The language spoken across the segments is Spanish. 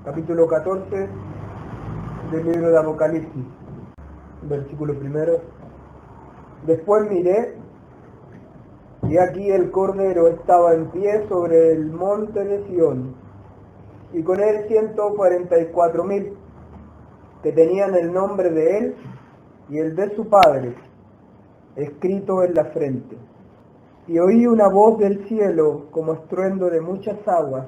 capítulo 14 del libro de Apocalipsis, versículo 1. Después miré, y aquí el Cordero estaba en pie sobre el monte de Sión, y con él 144,000, que tenían el nombre de él y el de su Padre, escrito en la frente. Y oí una voz del cielo como estruendo de muchas aguas,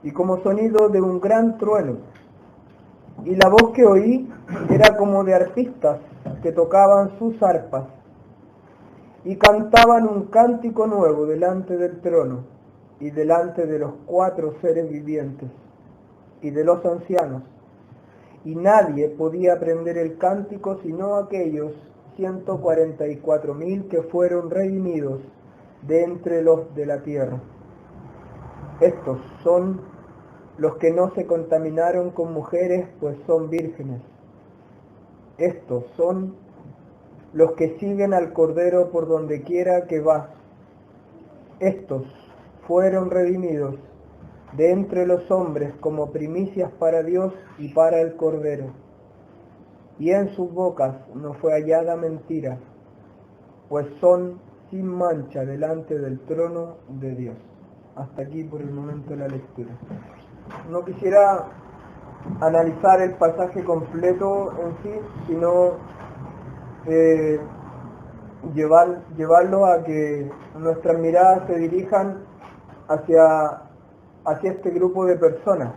y como sonido de un gran trueno. Y la voz que oí era como de arpistas que tocaban sus arpas, y cantaban un cántico nuevo delante del trono, y delante de los 4 seres vivientes, y de los ancianos. Y nadie podía aprender el cántico sino aquellos 144,000 que fueron redimidos de entre los de la tierra. Estos son los que no se contaminaron con mujeres, pues son vírgenes. Estos son los que siguen al Cordero por donde quiera que va. Estos fueron redimidos de entre los hombres como primicias para Dios y para el Cordero. Y en sus bocas no fue hallada mentira, pues son sin mancha delante del trono de Dios. Hasta aquí por el momento la lectura. No quisiera analizar el pasaje completo en sí, sino llevarlo a que nuestras miradas se dirijan hacia este grupo de personas,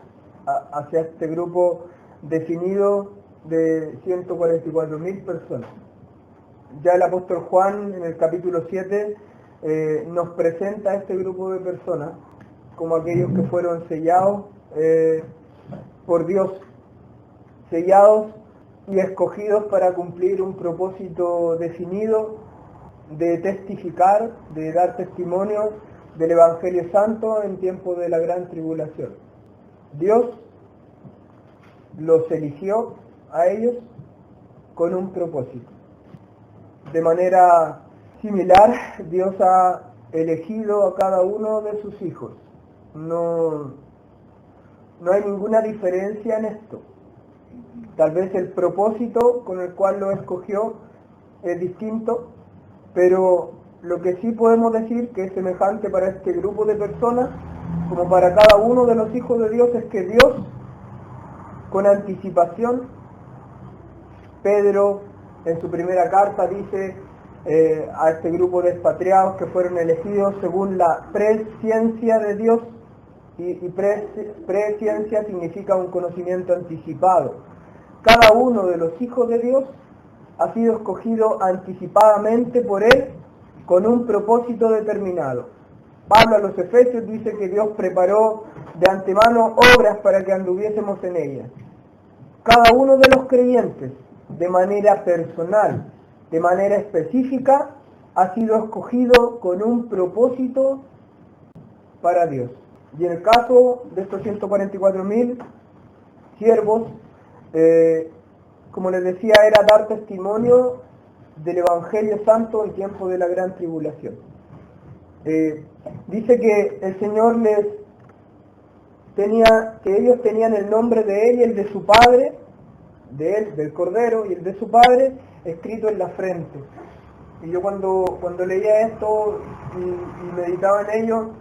hacia este grupo definido de 144,000 personas. Ya el apóstol Juan en el capítulo 7 nos presenta a este grupo de personas como aquellos que fueron sellados por Dios, sellados y escogidos para cumplir un propósito definido de testificar, de dar testimonio del Evangelio Santo en tiempo de la gran tribulación. Dios los eligió a ellos con un propósito. De manera similar, Dios ha elegido a cada uno de sus hijos. No hay ninguna diferencia en esto. Tal vez el propósito con el cual lo escogió es distinto, pero lo que sí podemos decir que es semejante para este grupo de personas como para cada uno de los hijos de Dios es que Dios, con anticipación, Pedro en su primera carta dice a este grupo de expatriados que fueron elegidos según la presciencia de Dios, y presciencia significa un conocimiento anticipado. Cada uno de los hijos de Dios ha sido escogido anticipadamente por Él con un propósito determinado. Pablo a los Efesios dice que Dios preparó de antemano obras para que anduviésemos en ellas. Cada uno de los creyentes, de manera personal, de manera específica, ha sido escogido con un propósito para Dios. Y en el caso de estos 144,000 siervos, como les decía, era dar testimonio del Evangelio Santo en tiempo de la gran tribulación. Dice que el Señor que ellos tenían el nombre de Él y el de su Padre, de Él, del Cordero, y el de su Padre, escrito en la frente. Y yo cuando leía esto y meditaba en ello,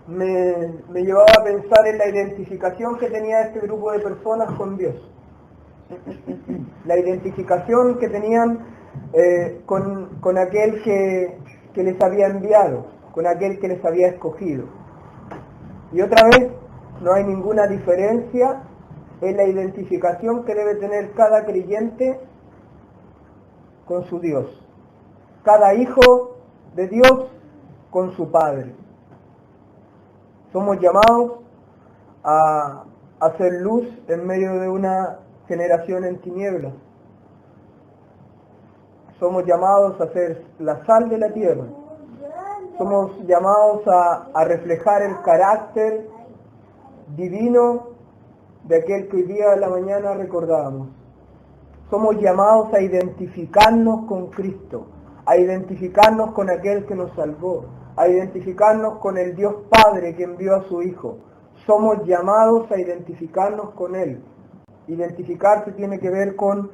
me llevaba a pensar en la identificación que tenía este grupo de personas con Dios. La identificación que tenían con aquel que les había enviado, con aquel que les había escogido. Y otra vez, no hay ninguna diferencia en la identificación que debe tener cada creyente con su Dios. Cada hijo de Dios con su Padre. Somos llamados a hacer luz en medio de una generación en tinieblas. Somos llamados a ser la sal de la tierra. Somos llamados a reflejar el carácter divino de aquel que hoy día de la mañana recordábamos. Somos llamados a identificarnos con Cristo, a identificarnos con aquel que nos salvó, a identificarnos con el Dios Padre que envió a su Hijo. somos llamados a identificarnos con Él. Identificarse tiene que ver con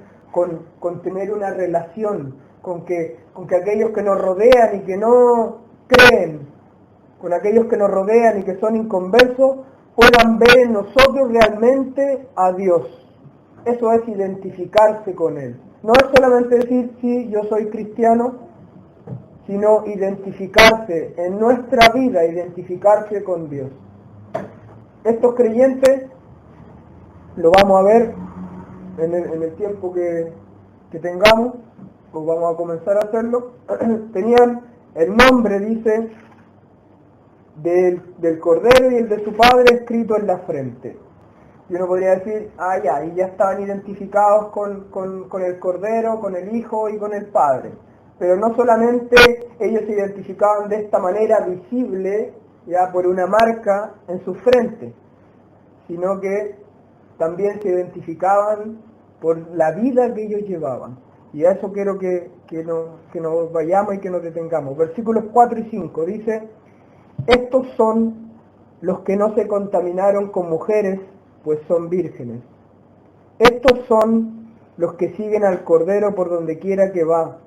tener una relación, con que aquellos que nos rodean y que no creen, con aquellos que nos rodean y que son inconversos, puedan ver en nosotros realmente a Dios. Eso es identificarse con Él. No es solamente decir, sí, yo soy cristiano, sino identificarse en nuestra vida, identificarse con Dios. Estos creyentes, lo vamos a ver en el tiempo que tengamos, pues vamos a comenzar a hacerlo, tenían el nombre, dice, del Cordero y el de su Padre escrito en la frente. Y uno podría decir, y ya estaban identificados con el Cordero, con el Hijo y con el Padre. Pero no solamente ellos se identificaban de esta manera visible, ya por una marca en su frente, sino que también se identificaban por la vida que ellos llevaban. Y a eso quiero que nos vayamos y que nos detengamos. Versículos 4 y 5 dice: estos son los que no se contaminaron con mujeres, pues son vírgenes. Estos son los que siguen al Cordero por donde quiera que va.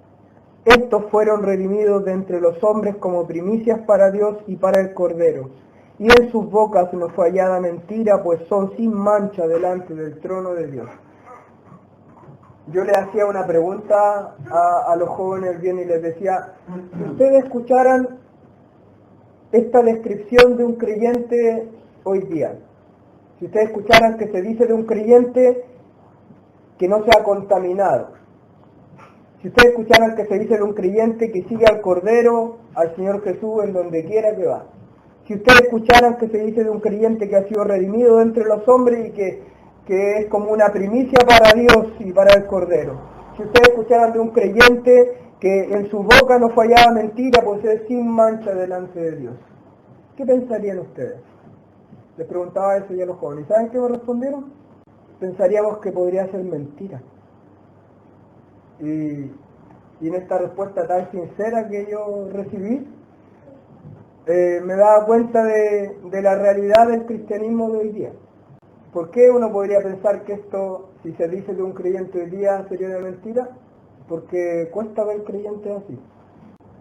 Estos fueron redimidos de entre los hombres como primicias para Dios y para el Cordero. Y en sus bocas no fue hallada mentira, pues son sin mancha delante del trono de Dios. Yo le hacía una pregunta a los jóvenes bien y les decía, si ustedes escucharan esta descripción de un creyente hoy día, si ustedes escucharan que se dice de un creyente que no se ha contaminado, si ustedes escucharan que se dice de un creyente que sigue al Cordero, al Señor Jesús en donde quiera que va, si ustedes escucharan que se dice de un creyente que ha sido redimido entre los hombres y que es como una primicia para Dios y para el Cordero, si ustedes escucharan de un creyente que en su boca no fallaba mentira, pues es sin mancha delante de Dios, ¿qué pensarían ustedes? Les preguntaba eso ya a los jóvenes. ¿Y saben qué me respondieron? Pensaríamos que podría ser mentira. Y en esta respuesta tan sincera que yo recibí, me daba cuenta de la realidad del cristianismo de hoy día. ¿Por qué uno podría pensar que esto, si se dice de un creyente hoy día, sería una mentira? Porque cuesta ver creyentes así.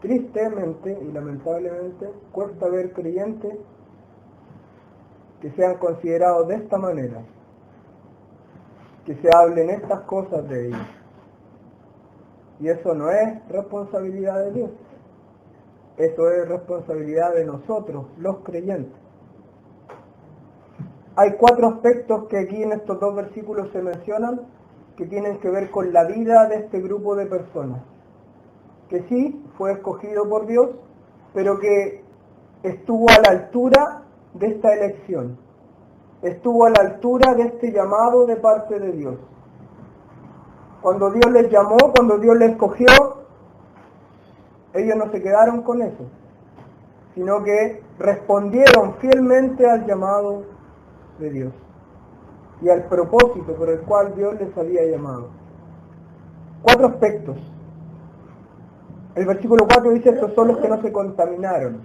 Tristemente y lamentablemente, cuesta ver creyentes que sean considerados de esta manera, que se hablen estas cosas de ellos. Y eso no es responsabilidad de Dios, eso es responsabilidad de nosotros, los creyentes. Hay 4 aspectos que aquí en estos 2 versículos se mencionan que tienen que ver con la vida de este grupo de personas, que sí fue escogido por Dios, pero que estuvo a la altura de esta elección, estuvo a la altura de este llamado de parte de Dios. Cuando Dios les llamó, cuando Dios les escogió, ellos no se quedaron con eso, sino que respondieron fielmente al llamado de Dios y al propósito por el cual Dios les había llamado. 4 aspectos. El versículo 4 dice: estos son los que no se contaminaron.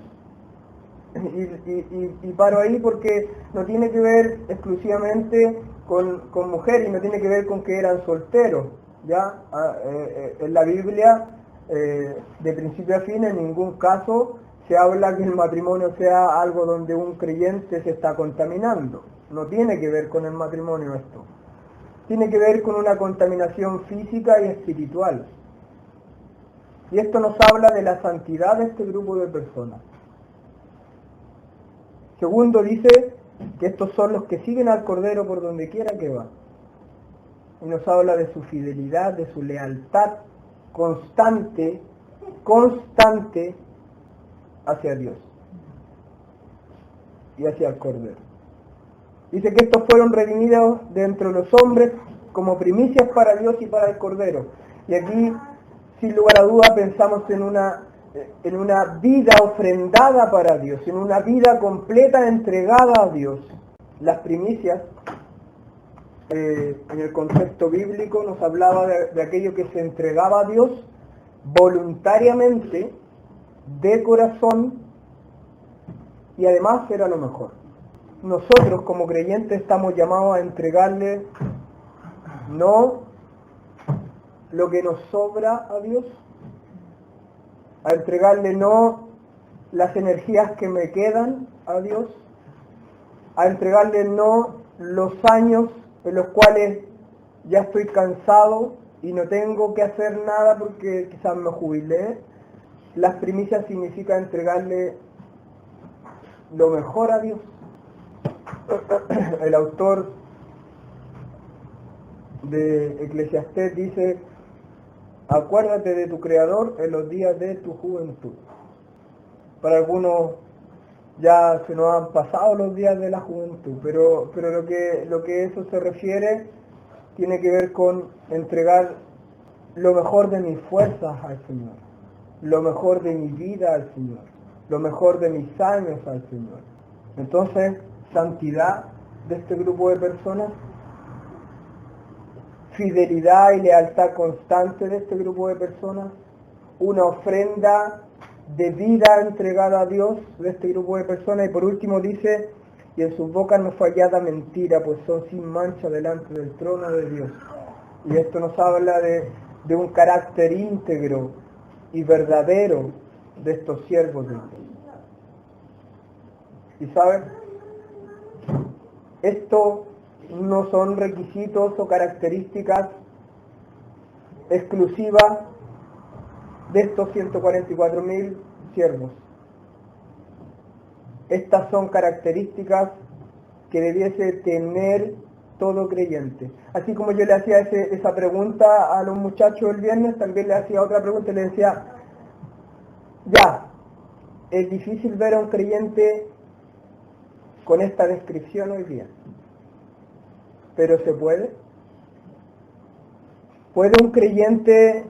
Y paro ahí porque no tiene que ver exclusivamente con mujeres y no tiene que ver con que eran solteros. ¿Ya? En la Biblia, de principio a fin, en ningún caso se habla que el matrimonio sea algo donde un creyente se está contaminando. No tiene que ver con el matrimonio esto. Tiene que ver con una contaminación física y espiritual. Y esto nos habla de la santidad de este grupo de personas. Segundo, dice que estos son los que siguen al Cordero por donde quiera que va. Y nos habla de su fidelidad, de su lealtad constante hacia Dios y hacia el Cordero. Dice que estos fueron redimidos de entre los hombres como primicias para Dios y para el Cordero. Y aquí, sin lugar a duda, pensamos en una vida ofrendada para Dios, en una vida completa entregada a Dios. Las primicias, en el concepto bíblico, nos hablaba de aquello que se entregaba a Dios voluntariamente, de corazón, y además era lo mejor. nosotros como creyentes estamos llamados a entregarle no lo que nos sobra a Dios, a entregarle no las energías que me quedan a Dios, a entregarle no los años en los cuales ya estoy cansado y no tengo que hacer nada porque quizás me jubilé. Las primicias significa entregarle lo mejor a Dios. El autor de Eclesiastés dice: acuérdate de tu Creador en los días de tu juventud. Para algunos ya se nos han pasado los días de la juventud, pero lo que eso se refiere tiene que ver con entregar lo mejor de mis fuerzas al Señor, lo mejor de mi vida al Señor, lo mejor de mis años al Señor. Entonces, santidad de este grupo de personas, fidelidad y lealtad constante de este grupo de personas, una ofrenda de vida entregada a Dios de este grupo de personas, y por último dice: y en sus bocas no fue hallada mentira, pues son sin mancha delante del trono de Dios. Y esto nos habla de un carácter íntegro y verdadero de estos siervos de Dios. Y ¿saben? Esto no son requisitos o características exclusivas de estos 144.000 siervos. Estas son características que debiese tener todo creyente. Así como yo le hacía esa pregunta a los muchachos el viernes, también le hacía otra pregunta y le decía: ya, es difícil ver a un creyente con esta descripción hoy día, pero ¿se puede? ¿Puede un creyente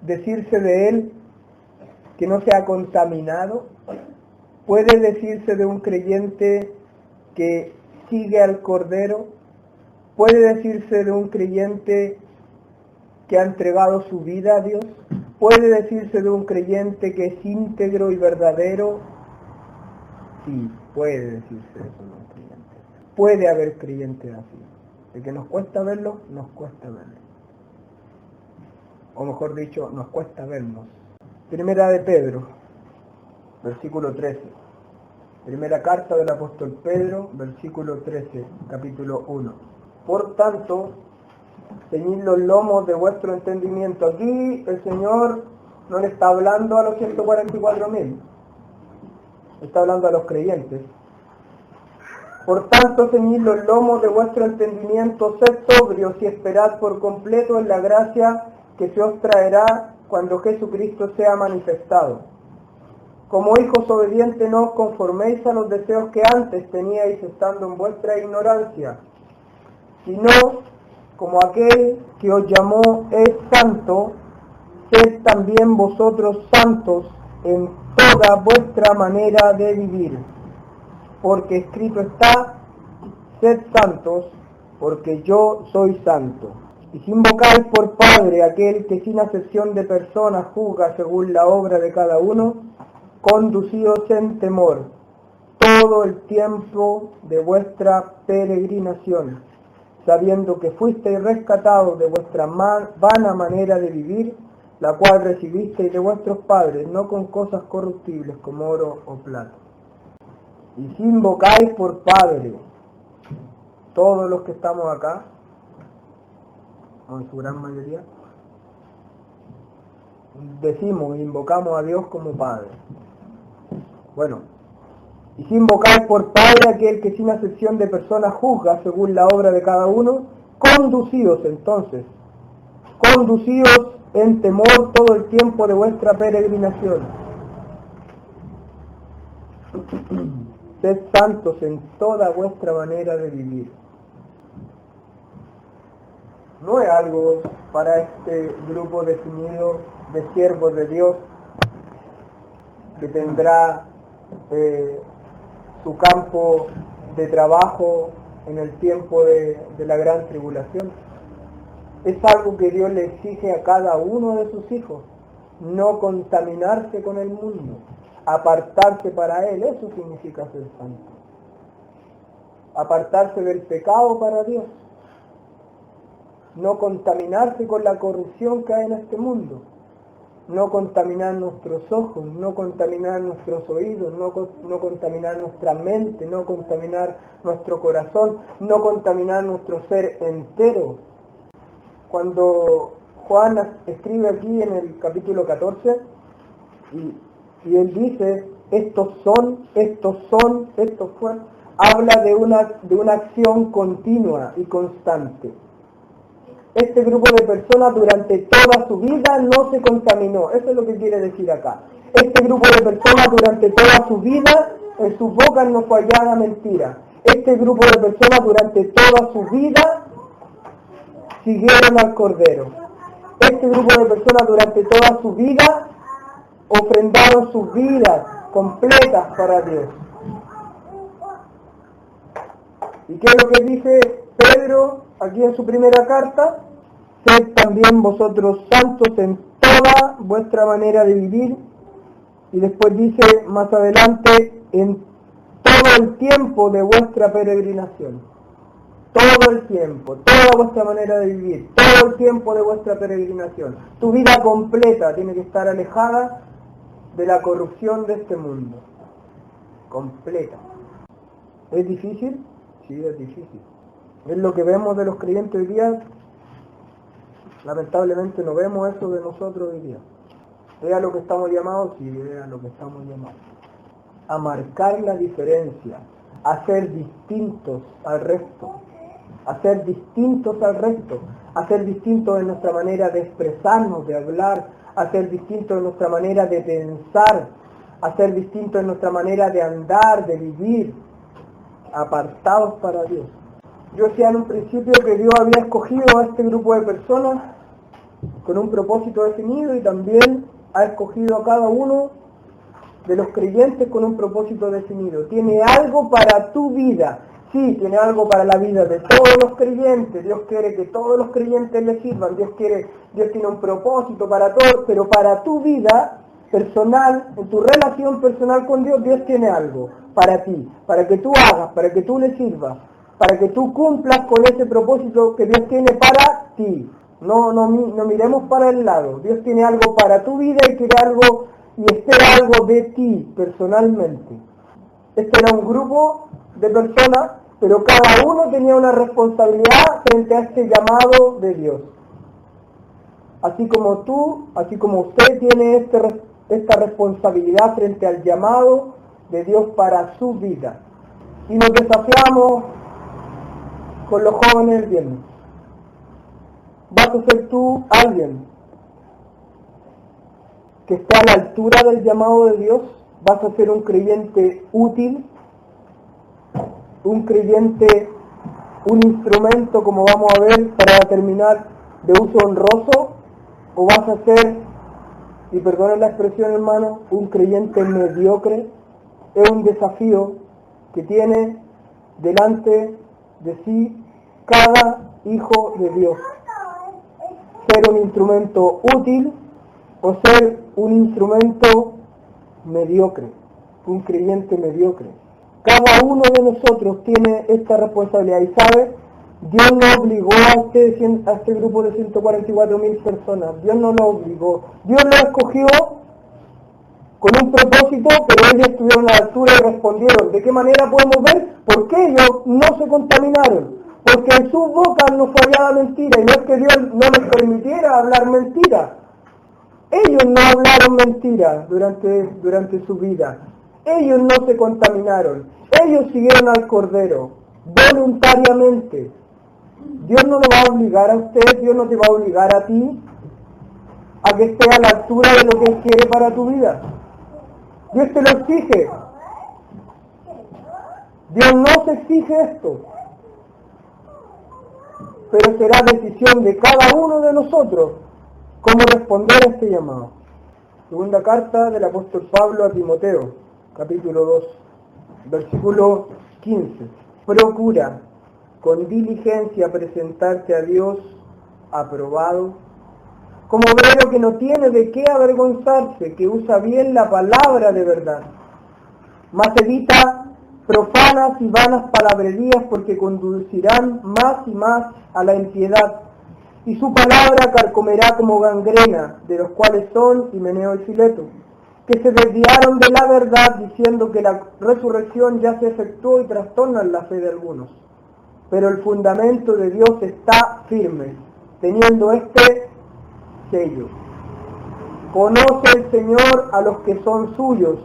decirse de él que no se ha contaminado? ¿Puede decirse de un creyente que sigue al Cordero? ¿Puede decirse de un creyente que ha entregado su vida a Dios? ¿Puede decirse de un creyente que es íntegro y verdadero? Sí, puede decirse eso de un creyente. Puede haber creyentes así. De que nos cuesta verlo, nos cuesta verlo. O mejor dicho, nos cuesta vernos. Primera de Pedro, versículo 13. Primera carta del apóstol Pedro, versículo 13, capítulo 1. Por tanto, ceñid los lomos de vuestro entendimiento. Aquí el Señor no le está hablando a los 144.000, está hablando a los creyentes. Por tanto, ceñid los lomos de vuestro entendimiento, sed sobrios y esperad por completo en la gracia que se os traerá cuando Jesucristo sea manifestado. Como hijos obedientes, no os conforméis a los deseos que antes teníais estando en vuestra ignorancia, sino como aquel que os llamó es santo, sed también vosotros santos en toda vuestra manera de vivir. Porque escrito está: sed santos, porque yo soy santo. Y si invocáis por Padre aquel que sin acepción de personas juzga según la obra de cada uno, conducíos en temor todo el tiempo de vuestra peregrinación, sabiendo que fuisteis rescatados de vuestra vana manera de vivir, la cual recibisteis de vuestros padres, no con cosas corruptibles como oro o plata. Y si invocáis por Padre, todos los que estamos acá, o en su gran mayoría, decimos, invocamos a Dios como Padre. Bueno, y si invocáis por Padre aquel que sin acepción de personas juzga según la obra de cada uno, conducíos entonces, conducíos en temor todo el tiempo de vuestra peregrinación. Sed santos en toda vuestra manera de vivir. No es algo para este grupo definido de siervos de Dios que tendrá su campo de trabajo en el tiempo de la gran tribulación. Es algo que Dios le exige a cada uno de sus hijos: no contaminarse con el mundo, apartarse para Él, eso significa ser santo. Apartarse del pecado para Dios. No contaminarse con la corrupción que hay en este mundo. No contaminar nuestros ojos, no contaminar nuestros oídos, no contaminar nuestra mente, no contaminar nuestro corazón, no contaminar nuestro ser entero. Cuando Juan escribe aquí en el capítulo 14, y él dice, estos fueron, habla de una acción continua y constante. Este grupo de personas durante toda su vida no se contaminó. Eso es lo que quiere decir acá. Este grupo de personas durante toda su vida, en sus bocas no fue hallada mentira. Este grupo de personas durante toda su vida siguieron al Cordero. Este grupo de personas durante toda su vida ofrendaron sus vidas completas para Dios. ¿Y qué es lo que dice Pedro aquí en su primera carta? Sed también vosotros santos en toda vuestra manera de vivir. Y después dice más adelante, en todo el tiempo de vuestra peregrinación. Todo el tiempo, toda vuestra manera de vivir, todo el tiempo de vuestra peregrinación. Tu vida completa tiene que estar alejada de la corrupción de este mundo. Completa. ¿Es difícil? Sí, es difícil. Es lo que vemos de los creyentes hoy día. Lamentablemente no vemos eso de nosotros hoy día. ¿Es a lo que estamos llamados? Sí, es a lo que estamos llamados. A marcar la diferencia, a ser distintos al resto, a ser distintos al resto, a ser distintos en nuestra manera de expresarnos, de hablar, a ser distintos en nuestra manera de pensar, a ser distintos en nuestra manera de andar, de vivir, apartados para Dios. Yo decía en un principio que Dios había escogido a este grupo de personas con un propósito definido y también ha escogido a cada uno de los creyentes con un propósito definido. Tiene algo para tu vida. Sí, tiene algo para la vida de todos los creyentes. Dios quiere que todos los creyentes le sirvan. Dios tiene un propósito para todos, pero para tu vida personal, en tu relación personal con Dios, Dios tiene algo para ti, para que tú hagas, para que tú le sirvas, para que tú cumplas con ese propósito que Dios tiene para ti. No miremos para el lado. Dios tiene algo para tu vida y quiere algo y espera algo de ti personalmente. Este era un grupo de personas, pero cada uno tenía una responsabilidad frente a este llamado de Dios. Así como tú, así como usted tiene esta responsabilidad frente al llamado de Dios para su vida. Y nos desafiamos con los jóvenes el viernes. ¿Vas a ser tú alguien que esté a la altura del llamado de Dios? ¿Vas a ser un creyente útil? ¿Un creyente, un instrumento, como vamos a ver para terminar, de uso honroso? ¿O vas a ser, y perdonen la expresión hermano, un creyente mediocre? Es un desafío que tiene delante de sí cada hijo de Dios. Ser un instrumento útil o ser un instrumento mediocre, un creyente mediocre. Cada uno de nosotros tiene esta responsabilidad y sabe, Dios no obligó a este grupo de 144.000 personas, Dios no lo obligó, Dios lo escogió con un propósito, pero ellos estuvieron a la altura y respondieron. ¿De qué manera podemos ver? Porque ellos no se contaminaron, porque en sus bocas no fue hallada mentira, y no es que Dios no les permitiera hablar mentira. Ellos no hablaron mentira durante su vida. Ellos no se contaminaron. Ellos siguieron al Cordero voluntariamente. Dios no lo va a obligar a usted, Dios no te va a obligar a ti a que esté a la altura de lo que Él quiere para tu vida. Dios te lo exige. Dios no se exige esto. Pero será decisión de cada uno de nosotros cómo responder a este llamado. Segunda carta del apóstol Pablo a Timoteo, capítulo 2, versículo 15. Procura con diligencia presentarte a Dios aprobado, como obrero que no tiene de qué avergonzarse, que usa bien la palabra de verdad, mas evita profanas y vanas palabrerías, porque conducirán más y más a la impiedad, y su palabra carcomerá como gangrena, de los cuales son Himeneo y Fileto, que se desviaron de la verdad, diciendo que la resurrección ya se efectuó, y trastornan la fe de algunos. Pero el fundamento de Dios está firme, teniendo este sello: conoce el Señor a los que son suyos,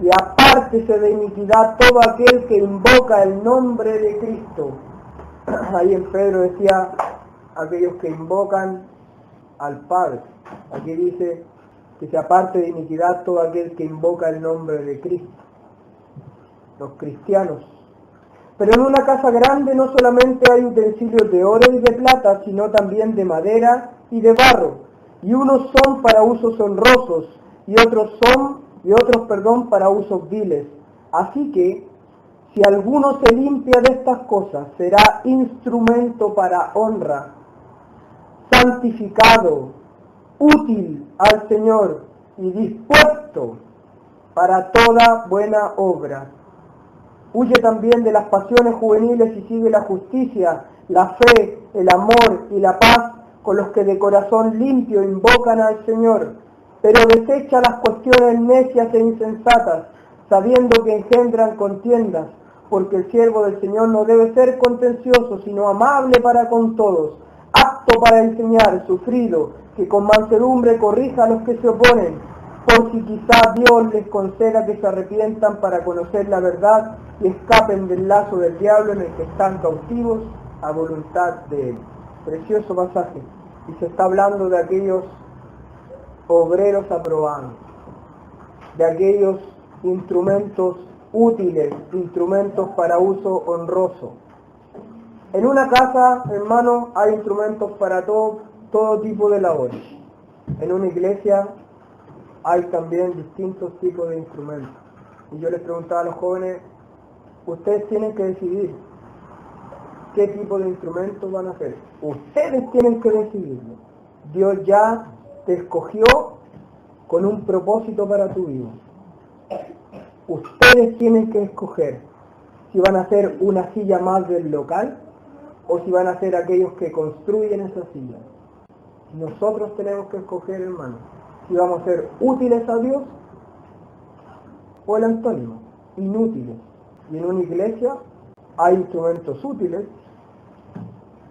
y apártese de iniquidad todo aquel que invoca el nombre de Cristo. Ahí en Pedro decía aquellos que invocan al Padre. Aquí dice que se aparte de iniquidad todo aquel que invoca el nombre de Cristo. Los cristianos. Pero en una casa grande no solamente hay utensilios de oro y de plata, sino también de madera y de barro, y unos son para usos honrosos, y otros para usos viles. Así que, si alguno se limpia de estas cosas, será instrumento para honra, santificado, útil al Señor y dispuesto para toda buena obra. Huye también de las pasiones juveniles y sigue la justicia, la fe, el amor y la paz con los que de corazón limpio invocan al Señor, pero desecha las cuestiones necias e insensatas, sabiendo que engendran contiendas, porque el siervo del Señor no debe ser contencioso, sino amable para con todos, apto para enseñar, sufrido, que con mansedumbre corrija a los que se oponen, por si quizá Dios les conceda que se arrepientan para conocer la verdad y escapen del lazo del diablo en el que están cautivos a voluntad de Él. Precioso pasaje. Y se está hablando de aquellos obreros aprobados, de aquellos instrumentos útiles, instrumentos para uso honroso. En una casa, hermano, hay instrumentos para todo tipo de labores. En una iglesia hay también distintos tipos de instrumentos. Y yo les preguntaba a los jóvenes, ustedes tienen que decidir qué tipo de instrumentos van a hacer. Ustedes tienen que decidirlo. Dios ya te escogió con un propósito para tu vida. Ustedes tienen que escoger si van a hacer una silla más del local o si van a ser aquellos que construyen esa silla. Nosotros tenemos que escoger, hermano, si vamos a ser útiles a Dios o el antónimo, inútiles. Y en una iglesia hay instrumentos útiles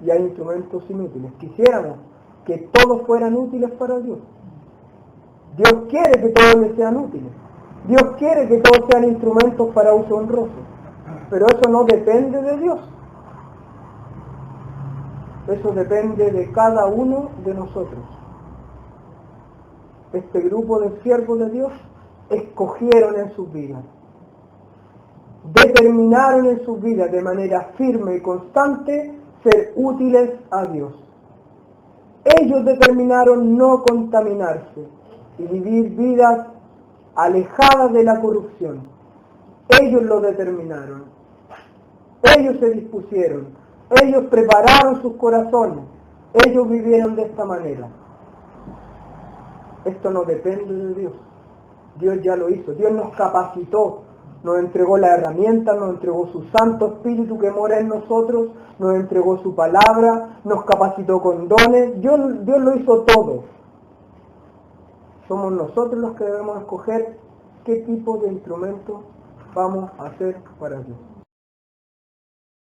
y hay instrumentos inútiles. Quisiéramos que todos fueran útiles para Dios. Dios quiere que todos les sean útiles. Dios quiere que todos sean instrumentos para uso honroso. Pero eso no depende de Dios. Eso depende de cada uno de nosotros. Este grupo de siervos de Dios escogieron en sus vidas, determinaron en sus vidas de manera firme y constante ser útiles a Dios. Ellos determinaron no contaminarse y vivir vidas alejadas de la corrupción. Ellos lo determinaron. Ellos se dispusieron. Ellos prepararon sus corazones. Ellos vivieron de esta manera. Esto no depende de Dios. Dios ya lo hizo. Dios nos capacitó. Nos entregó la herramienta, nos entregó su Santo Espíritu que mora en nosotros, nos entregó su palabra, nos capacitó con dones. Dios lo hizo todo. Somos nosotros los que debemos escoger qué tipo de instrumento vamos a hacer para Dios.